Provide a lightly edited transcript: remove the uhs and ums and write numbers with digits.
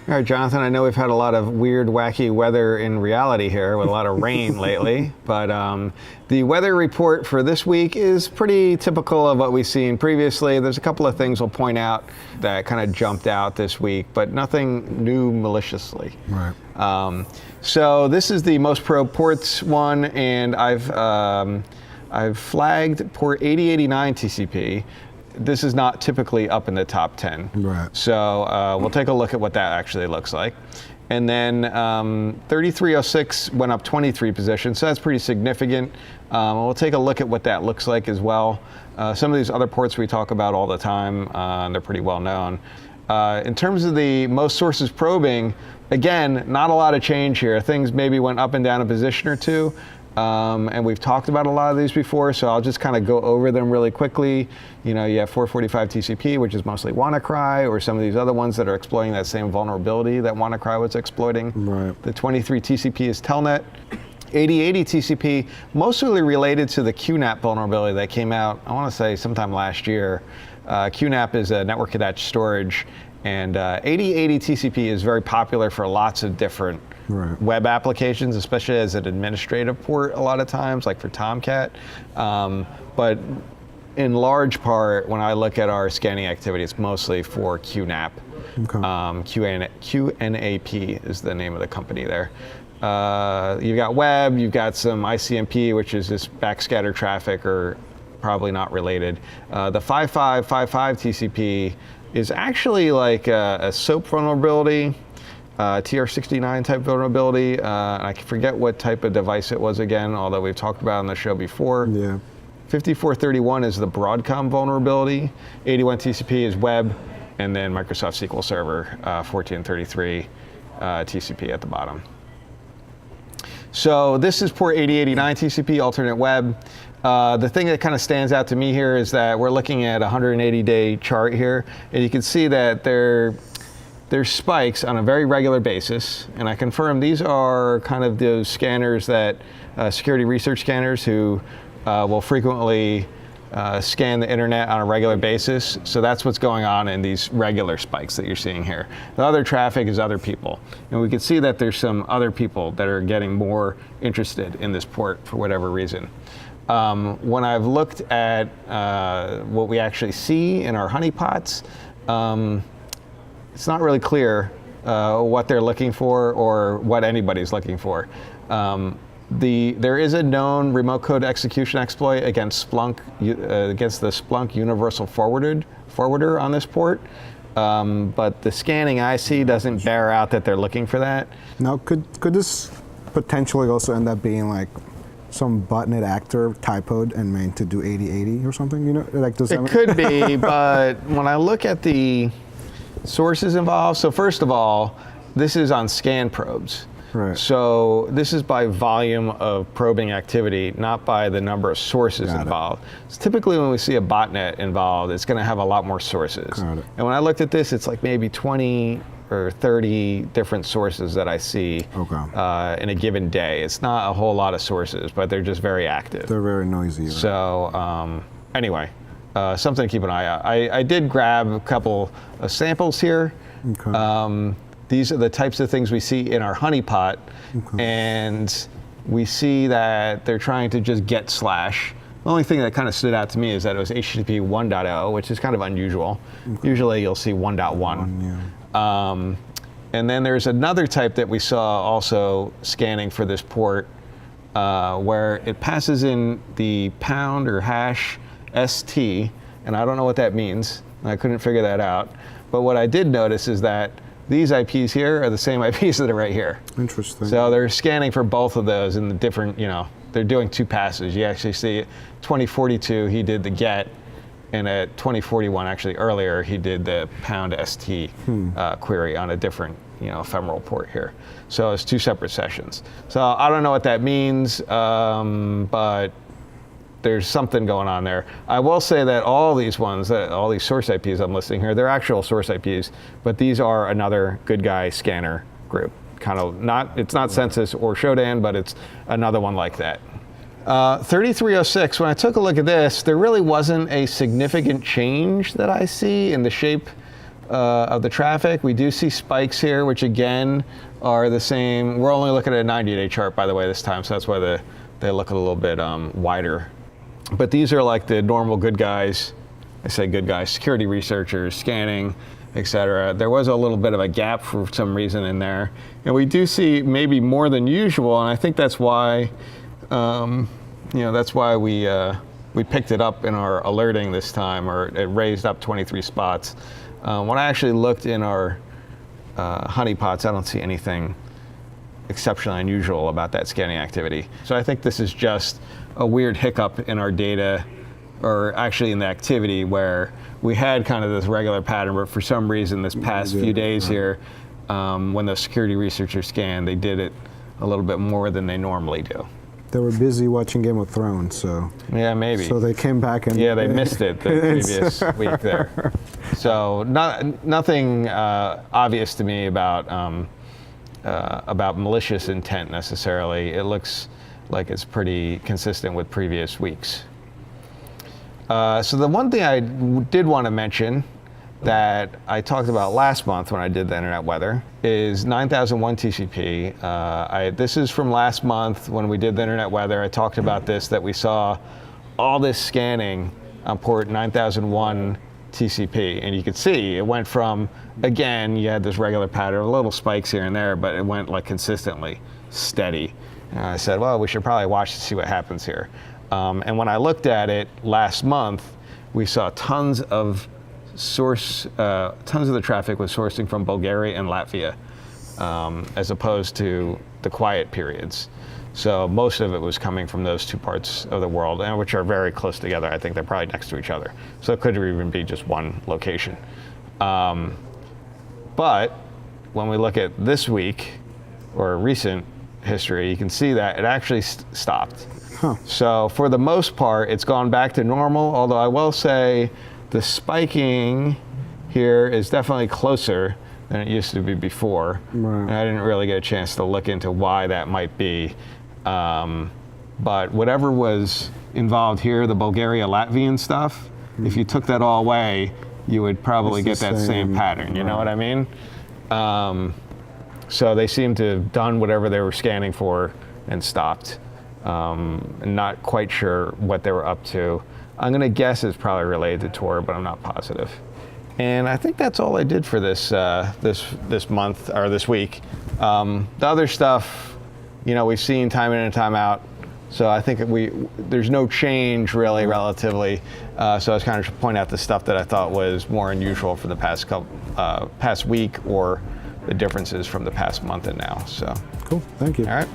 All right, Jonathan, I know we've had a lot of weird, wacky weather in reality here with a lot of rain lately, but the weather report for this week is pretty typical of what we've seen previously. There's a couple of things we'll point out that kind of jumped out this week, but nothing new maliciously. Right. So this is the most probed ports one, and I've flagged port 8089 TCP. This is not typically up in the top 10. Right. So we'll take a look at what that actually looks like. And then 3306 went up 23 positions, so that's pretty significant. We'll take a look at what that looks like as well. Some of these other ports we talk about all the time, they're pretty well known. In terms of the most sources probing, again, not a lot of change here. Things maybe went up and down a position or two. And we've talked about a lot of these before, so I'll just kind of go over them really quickly. You know, you have 445 TCP, which is mostly WannaCry, or some of these other ones that are exploiting that same vulnerability that WannaCry was exploiting. Right. The 23 TCP is Telnet. 8080 TCP, mostly related to the QNAP vulnerability that came out, I want to say sometime last year. QNAP is a network attached storage, and 8080 TCP is very popular for lots of different web applications, especially as an administrative port a lot of times, like for Tomcat. But in large part, when I look at our scanning activity, it's mostly for QNAP. Okay. QNAP is the name of the company there. You've got web, you've got some ICMP, which is this backscatter traffic, or probably not related. The 5555 TCP is actually like a SOAP vulnerability. TR69 type vulnerability. I forget what type of device it was again, although we've talked about it on the show before. Yeah. 5431 is the Broadcom vulnerability. 81 TCP is web, and then Microsoft SQL Server 1433 TCP at the bottom. So this is port 8089 TCP, alternate web. The thing that kind of stands out to me here is that we're looking at a 180-day chart here, and you can see that there's spikes on a very regular basis, and I confirm these are kind of those scanners that, security research scanners who will frequently scan the internet on a regular basis. So that's what's going on in these regular spikes that you're seeing here. The other traffic is other people. And we can see that there's some other people that are getting more interested in this port for whatever reason. When I've looked at what we actually see in our honeypots, it's not really clear what they're looking for or what anybody's looking for. There is a known remote code execution exploit against Splunk, against the Splunk Universal Forwarder on this port, but the scanning I see doesn't bear out that they're looking for that. Now, could this potentially also end up being like some botnet actor typoed and meant to do 8080 or something? You know, like does it could be, but when I look at the sources involved, so first of all, this is on scan probes. Right. So this is by volume of probing activity, not by the number of sources involved. So typically when we see a botnet involved, it's going to have a lot more sources. And when I looked at this, it's like maybe 20 or 30 different sources that I see in a given day. It's not a whole lot of sources, but they're just very active. They're very noisy. Right? So anyway, something to keep an eye out. I did grab a couple of samples here. Okay. These are the types of things we see in our honeypot, and we see that they're trying to just get slash. The only thing that kind of stood out to me is that it was HTTP 1.0, which is kind of unusual. Usually you'll see 1.1. And then there's another type that we saw also scanning for this port, where it passes in the pound or hash ST, and I don't know what that means. I couldn't figure that out. But what I did notice is that these IPs here are the same IPs that are right here. Interesting. So they're scanning for both of those in the different, they're doing two passes. You actually see 2042, he did the get, and at 2041, actually earlier, he did the pound ST query on a different, ephemeral port here. So it's two separate sessions. So I don't know what that means, but there's something going on there. I will say that all these ones, all these source IPs I'm listing here, they're actual source IPs, but these are another good guy scanner group. It's not Census or Shodan, but it's another one like that. 3306, when I took a look at this, there really wasn't a significant change that I see in the shape of the traffic. We do see spikes here, which again are the same. We're only looking at a 90-day chart, by the way, this time, so that's why they look a little bit wider. But these are like the normal good guys. I say good guys, security researchers, scanning, etc. There was a little bit of a gap for some reason in there, and we do see maybe more than usual, and I think that's why, that's why we picked it up in our alerting this time, or it raised up 23 spots. When I actually looked in our honeypots, I don't see anything exceptionally unusual about that scanning activity. So I think this is just a weird hiccup in our data, or actually in the activity, where we had kind of this regular pattern, but for some reason this past few days here, when the security researchers scanned, they did it a little bit more than they normally do. They were busy watching Game of Thrones, so. Yeah, maybe. So they came back and. Yeah, they missed it the previous week there. So nothing obvious to me about malicious intent necessarily. It looks like it's pretty consistent with previous weeks. So the one thing I did want to mention that I talked about last month when I did the internet weather is 9001 TCP. This is from last month when we did the internet weather. I talked about this, that we saw all this scanning on port 9001 TCP, and you could see it went from, again, you had this regular pattern, little spikes here and there, but it went like consistently steady. And I said, well, we should probably watch to see what happens here. And when I looked at it last month, we saw tons of the traffic was sourcing from Bulgaria and Latvia, as opposed to the quiet periods. So most of it was coming from those two parts of the world, and which are very close together. I think they're probably next to each other. So it could even be just one location. But when we look at this week, or recent history, you can see that it actually stopped. Huh. So for the most part, it's gone back to normal, although I will say the spiking here is definitely closer than it used to be before. Right. And I didn't really get a chance to look into why that might be. But whatever was involved here, the Bulgaria-Latvian stuff, if you took that all away, you would probably get that same pattern, you know what I mean? So they seem to have done whatever they were scanning for and stopped. Not quite sure what they were up to. I'm gonna guess it's probably related to Tor, but I'm not positive. And I think that's all I did for this this month, or this week. The other stuff, we've seen time in and time out. So I think there's no change really relatively. So I was kind of pointing out the stuff that I thought was more unusual for the past week, or the differences from the past month and now. So cool, thank you. All right.